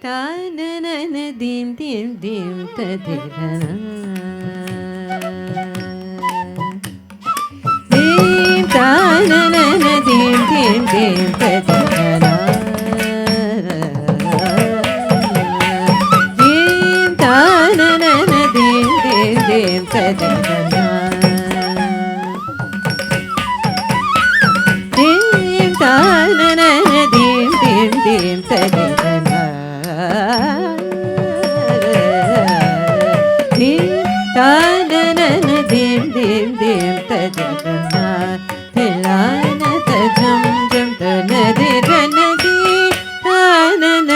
தானன தீம் தீம் தீம் ததிரன தீம் தானன தீம் தீம் தீம் ததிரன தீம் தானன தீம் தீம் தீம் ததிரன தீம் தானன தீம் தீம் தீம் ததிரன தானன தீம் தீம் தீம் ததிரன திலான தஜம் ஜம் தனதிரன தீ தானன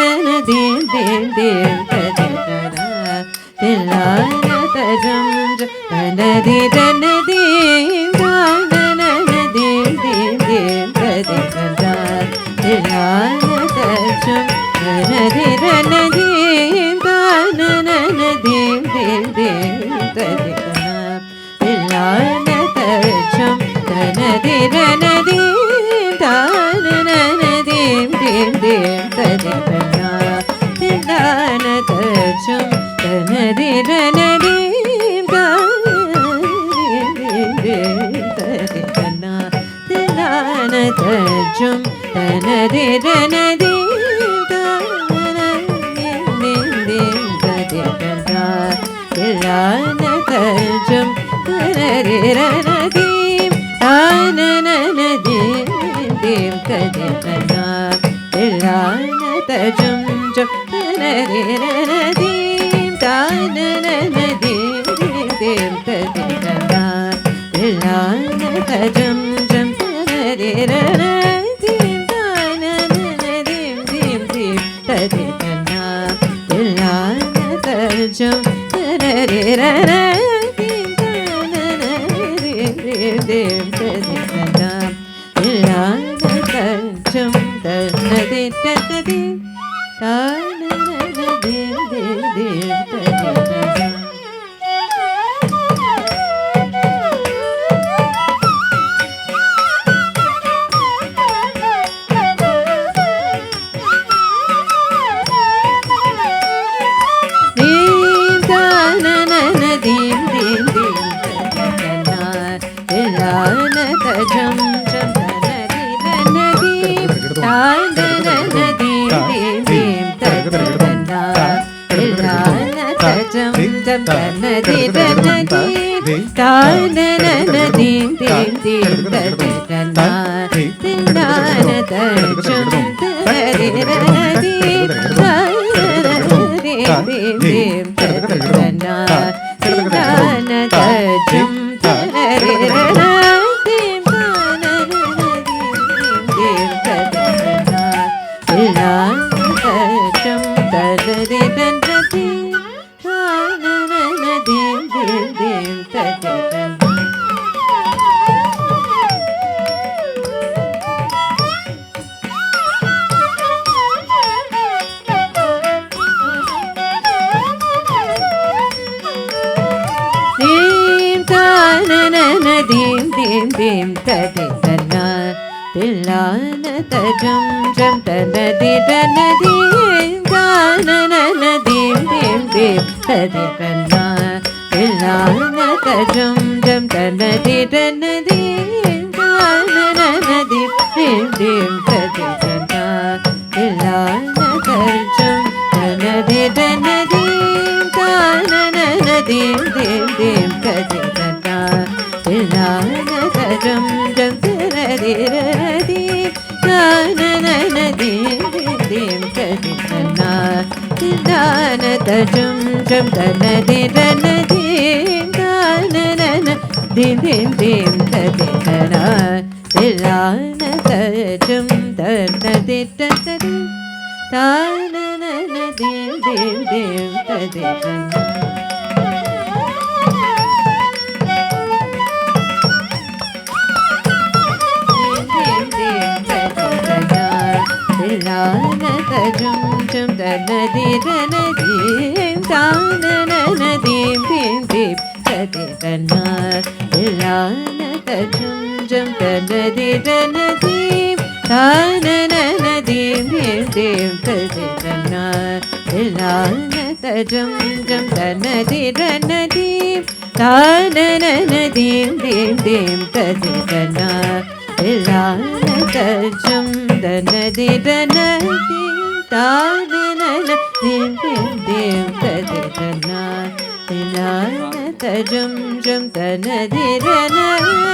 தீம் தீம் தீம் ததிரன திலான தஜம் ஜம் தனதிரன தீம் தானன தீம் தீம் தீம் ததிரன திலான தஜம் தனதிரன தீம் தானன தீம் தீம் தீம் ததிரன திலான தஜம் தனதிரன தீம் தானன தீம் தீம் தீம் ததிரன திலான தஜம் தனதிரன தீம் தானன திலான தஜம் தனதிரன தீம் தானன தீம் ததிரன திலான தஜம் தனதிரன தீம் தானன தீம் தீம் ததிரன திலான தஜம் ஜம் தனதிரன தீம் தானன தீம் தீம் ததிரன திலான தஜம் ஜம் தனதிரன தீம் தானன தீம் தீம் தீம் ததிரன திலான தஜம் தனதிரன தீம் தானன தீம் தீம் தீம் ததிரன திலான தஜம் தனதிரன தீம் தானன தீம் தீம் தீம் ததிரன தீம் தீம் தீம் ததிரன திலான தஜம் ஜம் தனதிரன தீம் தானன தீம் தீம் தீம் ததிரன திலான தஜம் ஜம் தனதிரன தீம் தானன தீம் தீம் தீம் ததிரன திலான தஜம் தனதிரன தீம் தானன தீம் தீம் ததிரன திலான தஜம் தனதிரன தீம் தானன தீம் தீம் ததிரன திலான தஜம் தனதிரன தீம் தானன தீம் தீம் தீம் ததிரன தானன தீம் தீம் தீம் ததிரன திலான தஜம் ஜம் தனதிரன தீம் தானன தீம் தீம் தீம் ததிரன திலான தஜம் ஜம் தனதிரன தீம் தானன தீம் தீம் தீம் ததிரன திலான தஜம் தனதிரன தீம் தானன தீம் தீம் தீம் ததிரன திலான தஜம் ஜம் தனதிரன தீம் தானன தீம் தீம் தீம் ததிரன திலான தஜம் ஜம் தனதிரன தீம் தானன தீம் தீம் தீம் ததிரன திலான தஜம் தனதிரன தானன தீம் தீம் தீம் ததிரன திலான தஜம் ஜம் தனதிரன தீம் தானன தீம் தீம் தீம் ததிரன திலான தஜம் ஜம் தனதிரன தீம் தானனனதீம் தீம் தீம் ததிரன தில்லானதஜம் ஜம் தனதிரனதீம் தானனனதீம் தீம் தீம் ததிரன தில்லானதஜம் தனதிரனதீம் தானனனதீம் தீம் தீம் ததிரன தில்லானதஜம் ஜம் தனதிரனதீம்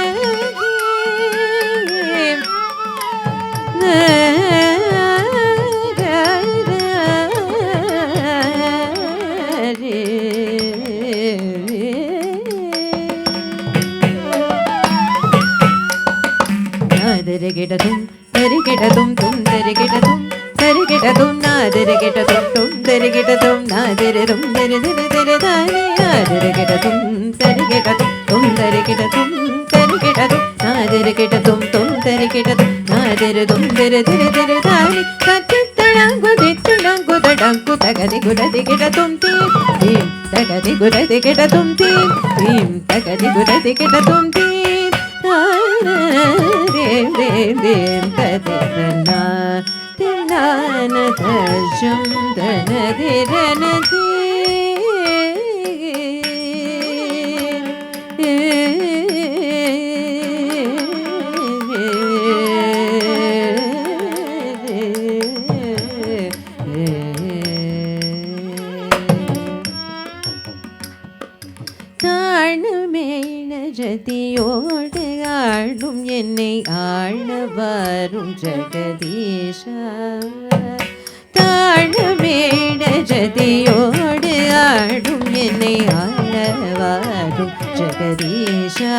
தரிகிடதும் தரிகிடதும் தும் தரிகிடதும் தரிகிடதும் நாதரிகிடதும் தும் தரிகிடதும் நாதிரும் தரிதிரு திருதானே நாதரிகிடதும் தரிகிடதும் தும் தரிகிடதும் தரிகிடதும் நாதரிகிடதும் தும் தரிகிடதும் நாதிரும் திருதிரு திருதானே கத்தித்தளங்குதித்துளங்கு தடங்கு தகதி குடதிகிடதும் தீம் தீம் தகதி குடதிகிடதும் தீம் தீம் தகதி குடதிகிடதும் தீம் தேம் தேம் தேம் ததிரனா தில்லானதஜம் தனதிரனதீம் ஜதியோடு ஆளும் என்னை ஆழ்வரும் ஜெகதீஷா தாழ்மேட ஜதியோடு ஆளும் என்னை ஆழ்வரும் ஜெகதீஷா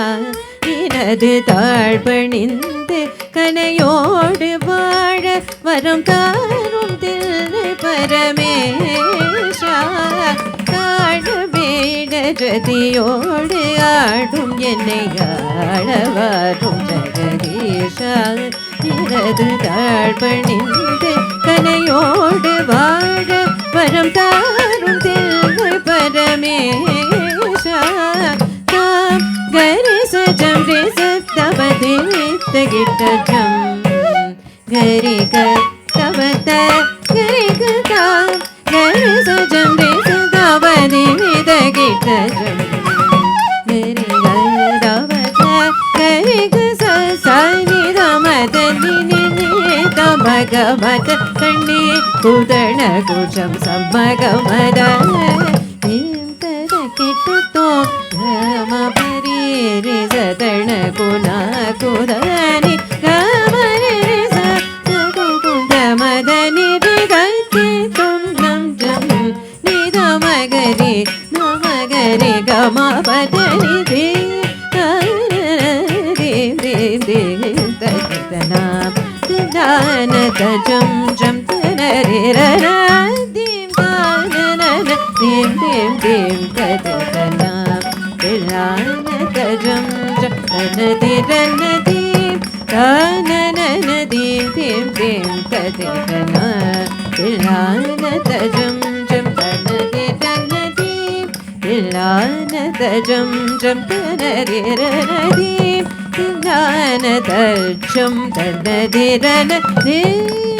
எனது தாழ்பணிந்து கனையோடு வாழ வரம் தாரும் தில்லை பரமேஷா தாழ்மேட ஜதியோடு ஆடும் என்னை ஆளவரும் ஜெகதீஷா எனது தாழ்பணிந்து கனையோடு வாழ வரம் தாரும் தில்லை பரமேஷா தாம் கரி சஜம் ரே சத்தவதி தகிட்டஜம் கரி கத்தவத கரி கதாம் கரி சஜம் ரே சத்தவதி தகிட்டஜம் கரி கதவத கரி கச சனி ரமதனி நினி தமகமத கண்ணி குதண குஜம் சம்மகமத கிட்டுத்தோ பரி சதண குணா குதனி கமரி மதனி கத்தி துண்டம் ஜம் நித மகரி நமகரி கம பதனி தேம் தஜம் ஜம் தனரிரன தீம் தானன தீம் தீம் தீம் ததன தில்லான தஜம் ஜம் தனதிரன தீம் தானன தீம் தீம் தீம் ததன தில்லான தஜம் ஜம் தனதிரன தீம் தில்லான தஜம் ஜம் தனரிரன தீம் தில்லான தஜம் தனதிரன தீம்